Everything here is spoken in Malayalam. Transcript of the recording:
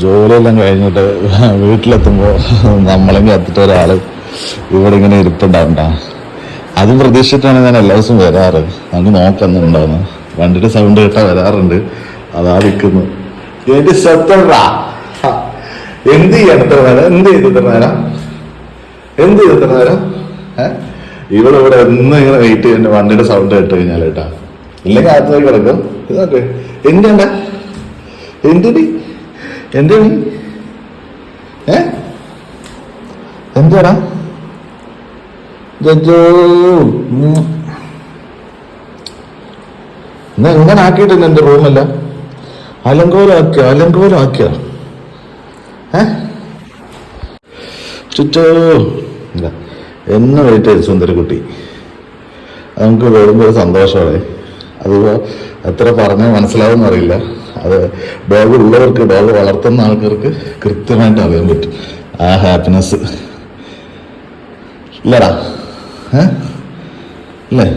ജോലിയെല്ലാം കഴിഞ്ഞിട്ട് വീട്ടിലെത്തുമ്പോൾ നമ്മളെങ്കിൽ എത്തിട്ട് ഒരാൾ ഇവിടെ ഇങ്ങനെ ഇരിപ്പുണ്ടാവണ്ട. അതും പ്രതീക്ഷിച്ചിട്ടാണ് ഞാൻ എല്ലാ ദിവസവും വരാറ്. നമുക്ക് നോക്കുന്നുണ്ടാവുന്നു. വണ്ടിയുടെ സൗണ്ട് കേട്ടാൽ വരാറുണ്ട്. അതാ നിൽക്കുന്നു. എന്റെ സത്തണ്ടാ എന്ത് ചെയ്യണം ഇത്ര നേരം? എന്ത് ചെയ്തു ഇത്ര നേരം? എന്ത് ചെയ്തു ഇത്ര നേരം? ഇവളിവിടെ എന്നും ഇങ്ങനെ വെയിറ്റ് ചെയ്യുന്ന വണ്ടിയുടെ സൗണ്ട് കേട്ട് കഴിഞ്ഞാൽ കേട്ടാ. ഇല്ലെങ്കിൽ അകത്തേക്ക് കിടക്കും. ഇതൊക്കെ എന്തുണ്ട എന്തുടി എന്ത് എന്താടാ ജോ എന്നാ ഇങ്ങനെ ആക്കിയിട്ടില്ല. എന്റെ റൂമല്ല അലങ്കോലാക്കിയ ചുറ്റോ എന്ന് വെയിറ്റ് ചെയ്ത് സുന്ദരക്കുട്ടി. നമുക്ക് വരുമ്പോൾ ഒരു സന്തോഷമാണ്. അതിപ്പോ എത്ര പറഞ്ഞാൽ മനസ്സിലാവുമെന്ന് അറിയില്ല. അത് ഡോഗ് ഉള്ളവർക്ക്, ഡോഗ് വളർത്തുന്ന ആൾക്കാർക്ക് കൃത്യമായിട്ട് അറിയാൻ പറ്റും ആ ഹാപ്പിനെസ്. ഇല്ലടാ ഇല്ലേ?